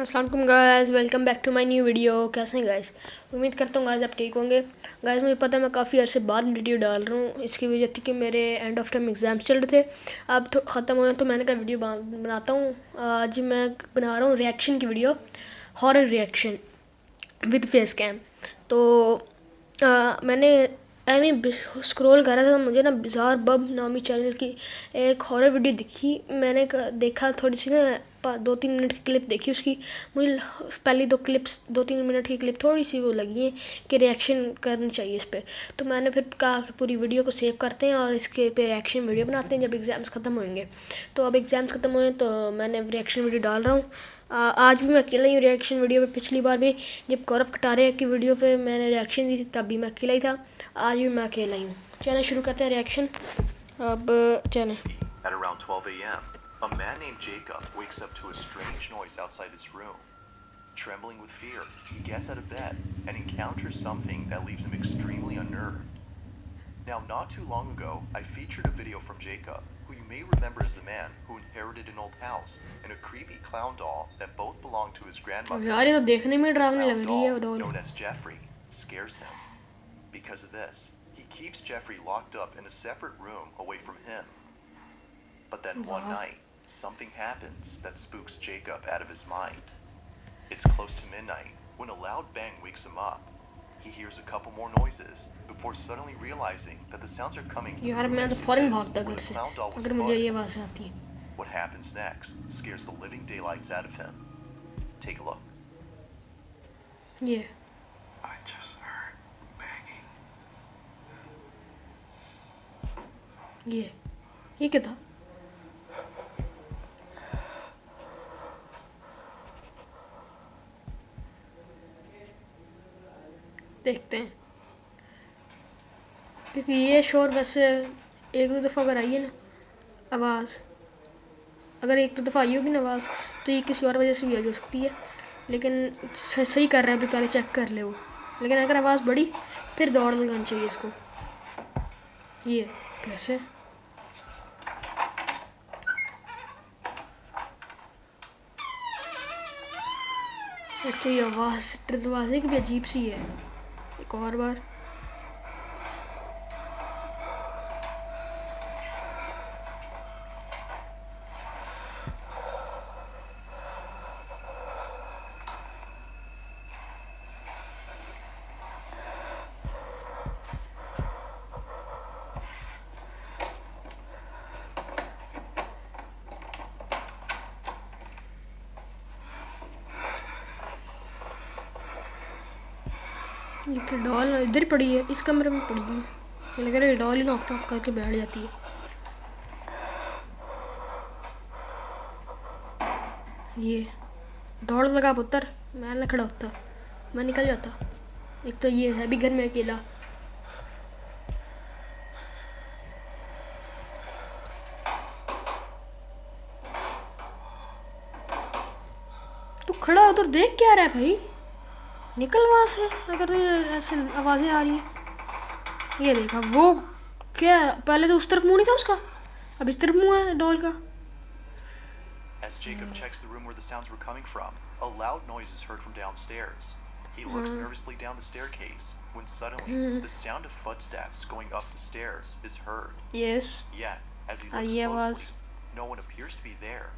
अस्सलाम वालेकुम guys, welcome back to my new video. कैसे हैं गाइस? उम्मीद करता हूँ गाइस आप ठीक होंगे। गाइस मुझे पता है मैं काफ़ी अर्से बाद वीडियो डाल रहा हूँ। इसकी वजह थी कि मेरे एंड ऑफ टर्म एग्ज़ाम्स चल रहे थे, अब तो ख़त्म हुए तो मैंने कहा वीडियो बनाता हूँ। आज मैं बना रहा हूँ रिएक्शन की video, horror reaction with face cam. तो मैंने एम स्क्रॉल कर रहा था, मुझे ना बिजार बब नामी चैनल की एक हॉरर वीडियो दिखी। मैंने देखा थोड़ी सी ना 2-3 मिनट की क्लिप देखी उसकी। मुझे पहली 2-3 मिनट की क्लिप थोड़ी सी वो लगी है कि रिएक्शन करनी चाहिए इस पर। तो मैंने फिर कहा कि पूरी वीडियो को सेव करते हैं और इसके पे रिएक्शन वीडियो बनाते हैं जब एग्ज़ाम्स ख़त्म होंगे। तो अब एग्ज़ाम्स ख़त्म हुए तो मैंने रिएक्शन वीडियो डाल रहा हूँ। आज भी मैं अकेला ही हूँ रिएक्शन वीडियो पे। पिछली बार भी जब गौरव कटारे की वीडियो पे मैंने रिएक्शन दी थी तब भी मैं अकेला ही था, आज भी मैं अकेला ही हूँ। चलें शुरू करते हैं रिएक्शन। अब चलें। At around 12 a.m., a man named Jacob wakes up to a strange noise outside his room. Trembling with fear, he gets out of bed and encounters something that leaves him extremely unnerved. Now, not too long ago, I featured a video from Jacob, who you may remember as the man who inherited an old house and a creepy clown doll that both belonged to his grandmother. यार ये तो देखने में The डरावनी clown लग रही है वो doll, doll. known as Jeffrey, scares him. Because of this, he keeps Jeffrey locked up in a separate room away from him. But then one night, something happens that spooks Jacob out of his mind. It's close to midnight when a loud bang wakes him up. He hears a couple more noises before suddenly realizing that the sounds are coming from the यार room मैं तो next to फौरन his, भागता where घर the से clown doll was अगर मुझे put. ये आवाज़ आती है। What happens next scares the living daylights out of him. Take a look. ये I just heard banging. ये क्या था? देखते हैं, क्योंकि ये शोर वैसे एक दो दफ़ा अगर आई है ना आवाज़, अगर एक दो दफ़ा आई होगी ना आवाज़ तो ये किसी और वजह से भी आ सकती है। लेकिन सही कर रहा है, अभी पहले चेक कर ले वो। लेकिन अगर आवाज़ बढ़ी फिर दौड़ लगानी चाहिए इसको। ये कैसे? एक तो ये आवाज़ दरवाजे की भी अजीब सी है। एक और बार ये डॉल इधर पड़ी है, इस कमरे में पड़ी है। मुझे लग रहा है डॉल ही नॉक नॉक करके बैठ जाती है। ये दौड़ लगा पुत्र, मैं ना खड़ा होता, मैं निकल जाता। एक तो ये है भी घर में अकेला। तू खड़ा उधर देख क्या रहा है भाई? निकल वहाँ से अगर ऐसे आवाज़ें आ रही है। ये देखा वो क्या, पहले तो उस तरफ मुँह नहीं था उसका, अब इस तरफ मुँह है डॉल का। As Jacob checks the room where the sounds were coming from, a loud noise is heard from downstairs. He looks nervously down the staircase when suddenly the sound of footsteps going up the stairs is heard. Yes Yet, as he looks closely, no one appears to be there.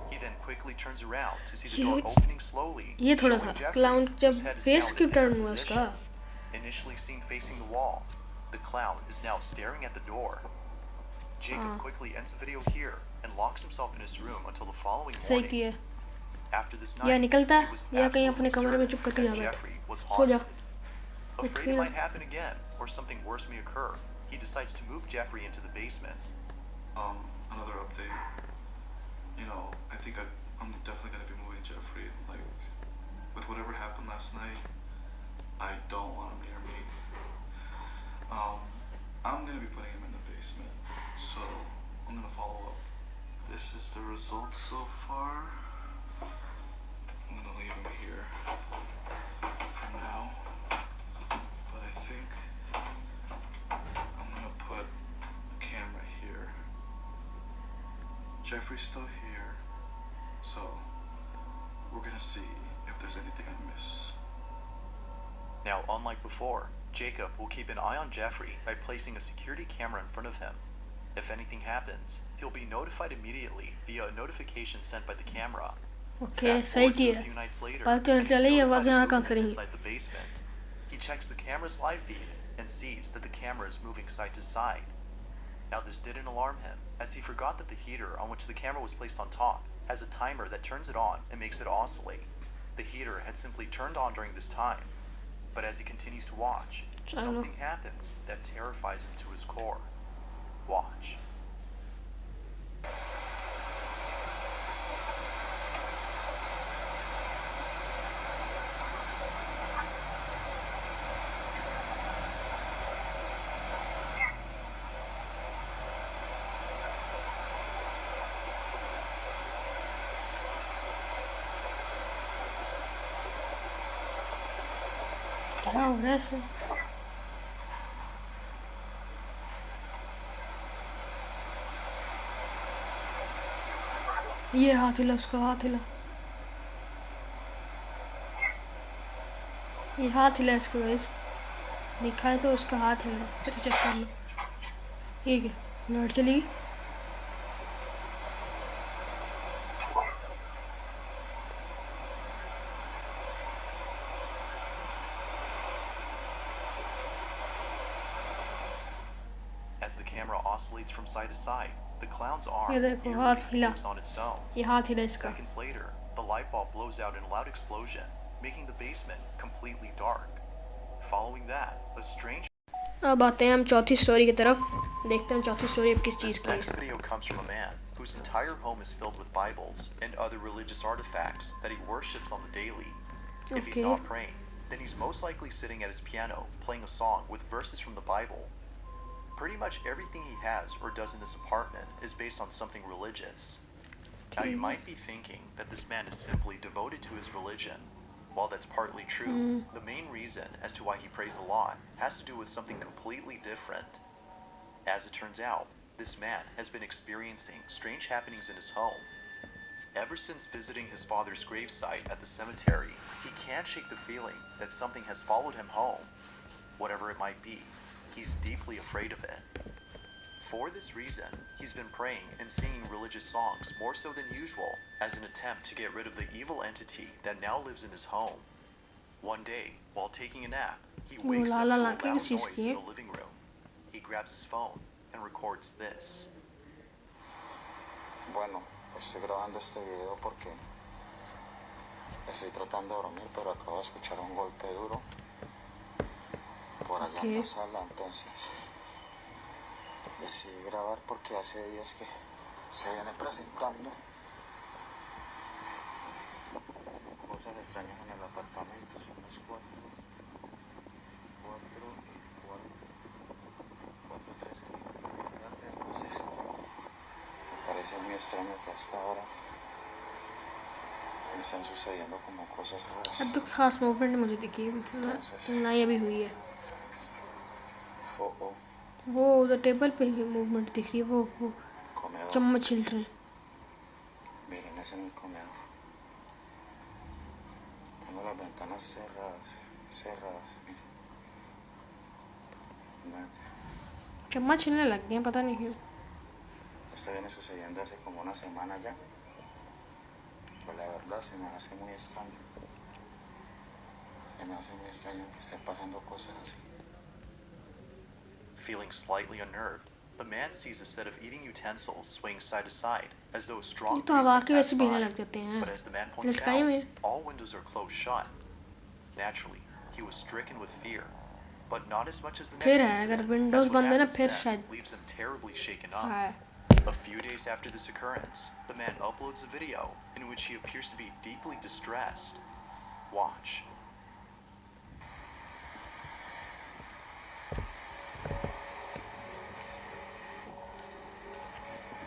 He then quickly turns around to see the door opening slowly, ये थोड़ा showing था Jeffrey, clown जब whose head is face now की in a turn different हुआ उसका। position. Initially seen facing the wall, the clown is now staring at the door. Jacob quickly ends the video here and locks himself in his room until the following सही morning. किया। After this या night, निकलता he was या कहीं अपने absolutely कमरे में certain चुप करके that जा बैठ। Jeffrey was सो जा। haunted. Afraid it might happen again or something worse may occur, he decides to move Jeffrey into the basement. Another update. You know, I think I'm definitely gonna be moving Jeffrey. Like, with whatever happened last night, I don't want him near me. I'm gonna be putting him in the basement, so I'm gonna follow up. This is the result so far. I'm gonna leave him here for now, but I think I'm gonna put a camera here. Jeffrey's still here, so we're gonna gonna see if there's anything I miss. Now, unlike before, Jacob will keep an eye on Jeffrey by placing a security camera in front of him. If anything happens, he'll be notified immediately via a notification sent by the camera. Okay Fast सही forward to a किया few nights later, पता and he's चली notified आवाज़ of यहाँ कहाँ movement से रही inside the basement. He checks the camera's live feed and sees that the camera is moving side to side. Now, this didn't alarm him, as he forgot that the heater on which the camera was placed on top has a timer that turns it on and makes it oscillate. The heater had simply turned on during this time, but as he continues to watch, something happens that terrifies him to his core. Watch. क्या हो रहा है ऐसे ये हाथ हिला उसका हाथ हिला ये हाथ हिला इसको गाइस दिखा है तो उसका हाथ हिला फिर चेक कर लो ठीक है लाइट चली गई As the camera oscillates from side to side, the clown's arm ये देखो nearly हाथ हिला moves on its own. ये हाथ हिला इसका Seconds later, the light bulb blows out in a loud explosion, making the basement completely dark. Following that, a strange... अब आते हैं हम चौथी स्टोरी की तरफ देखते हैं चौथी स्टोरी अब किस चीज़ This की next है video comes from a man whose entire home is filled with Bibles and other religious artifacts that he worships on the daily. If he's Okay. not praying, then he's most likely sitting at his piano playing a song with verses from the Bible. Pretty much everything he has or does in this apartment is based on something religious. Now, you might be thinking that this man is simply devoted to his religion. While that's partly true, the main reason as to why he prays a lot has to do with something completely different. As it turns out, this man has been experiencing strange happenings in his home. Ever since visiting his father's gravesite at the cemetery, he can't shake the feeling that something has followed him home. Whatever it might be, he's deeply afraid of it. For this reason, he's been praying and singing religious songs more so than usual as an attempt to get rid of the evil entity that now lives in his home. One day, while taking a nap, he wakes up to a loud noise in the living room. He grabs his phone and records this. Bueno, estoy grabando este video porque estoy tratando de dormir, pero acabo de escuchar un golpe duro por allá en la sala, entonces decidí grabar porque hace días que se viene presentando cosas extrañas en el apartamento. Son las 4 y cuarto, 4:13 minutos de la tarde, entonces me parece muy extraño que hasta ahora están sucediendo como cosas raras. अब तो खास movement मुझे दिखी ना ये भी हुई है Oh, वो उधर टेबल पे भी मूवमेंट दिख रही है वो comedor. चम्मच हिल रहे हैं Miren, es en el comedor. Tengo las ventanas cerradas, miren. Imagínate. चम्मच हिलने लग गए हैं पता नहीं क्यों Esto viene sucediendo hace como una semana ya. Pues la verdad se me hace muy extraño. Se me hace muy extraño que estén pasando cosas así. Feeling slightly unnerved, the man sees a set of eating utensils swaying side to side as though a strong तो breeze हवा had के passed वैसे भी हिलने by. लग जाते हैं But as the man points लटकाए हुए out, all windows are closed shut. Naturally, he was stricken with fear, but not as much as the next फिर है incident, अगर as विंडोज what बंद है ना happens फिर then शायद leaves him terribly shaken up. हाँ A few days after this occurrence, the man uploads a video in which he appears to be deeply distressed. Watch.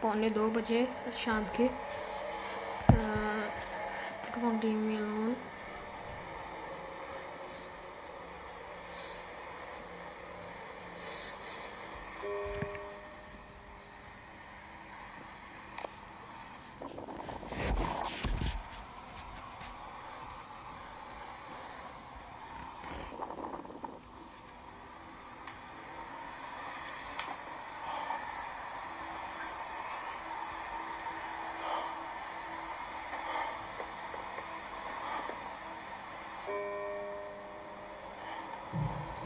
पौने 2 बजे शाम के डोंट लीव मी अलोन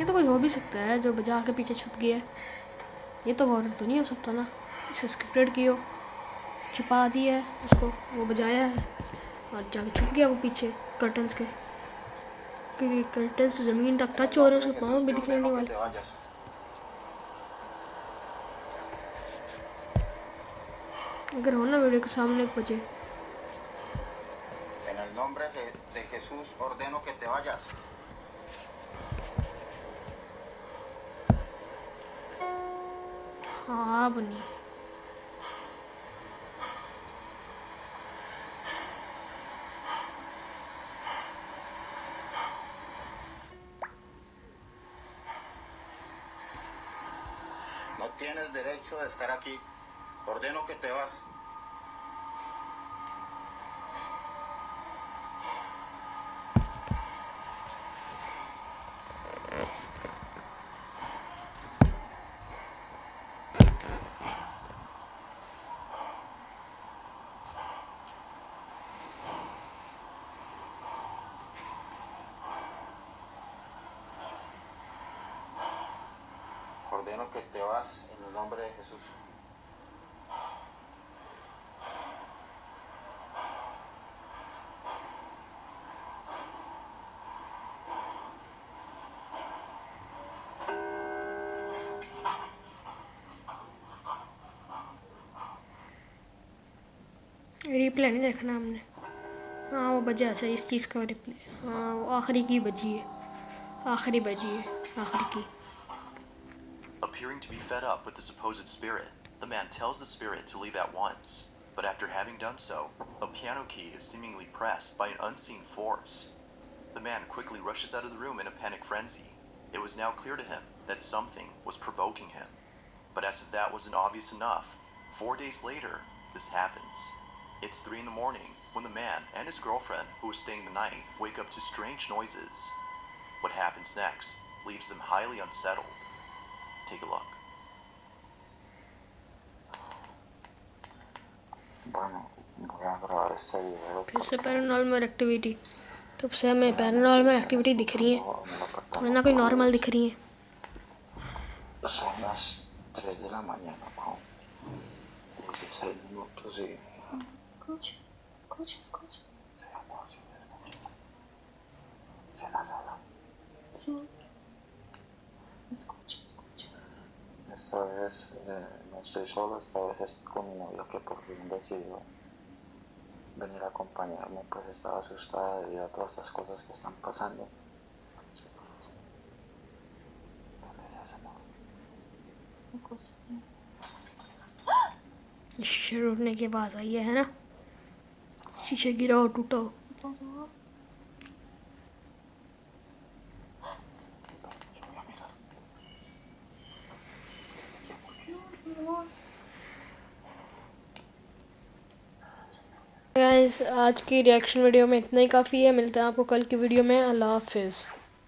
ये तो कोई हो भी सकता है जो बजा के पीछे छुप गया है। ये तो हॉरर तो नहीं हो सकता ना, इसे स्क्रिप्टेड की हो, छुपा दिया है उसको, वो बजाया है और जाके छुप गया वो पीछे कर्टन्स के, क्योंकि कर्टन्स ज़मीन तक टच हो रहे हैं, उसके पाँव भी दिखने नहीं वाले। अगर हो ना वीडियो के सामने एक बजे। En el nombre de Jesús ordeno que te vayas. हाँ बनी। No tienes derecho de estar aquí. Ordeno que te vas. Ordeno que te vas en el nombre de Jesús. Replay नहीं देखना हमने। हाँ वो बजा अच्छा इस चीज़ का रिप्ले। हाँ वो आखिरी की बजी है, आखिरी बजी है, आखिरी की। Appearing to be fed up with the supposed spirit, the man tells the spirit to leave at once. But after having done so, a piano key is seemingly pressed by an unseen force. The man quickly rushes out of the room in a panic frenzy. It was now clear to him that something was provoking him. But as if that wasn't obvious enough, 4 days later, this happens. It's 3 in the morning when the man and his girlfriend, who was staying the night, wake up to strange noises. What happens next leaves them highly unsettled. Take a look. Bueno, voy a grabar este video फिर से porque paranormal activity, तब से हमें paranormal activity दिख रही है, en el थोड़ी ना कोई apartamento नॉर्मल दिख रही है। son las 3 de la mañana con 16 minutos y... Escucha, escucha, escucha. Se llamó así mismo. Es en la sala. Sí. Escucha, escucha. Esta vez no estoy solo, esta vez estoy con mi novia que por fin decidió venir a acompañarme, pues estaba asustada debido a todas estas cosas que están pasando. ¿Dónde se hace, amor? शीशे टूटने की आवाज़ आई है ना, शीशे गिरा और टूटा हो। गाइस आज की रिएक्शन वीडियो में इतना ही काफ़ी है, मिलते हैं आपको कल की वीडियो में। अल्लाह हाफिज़।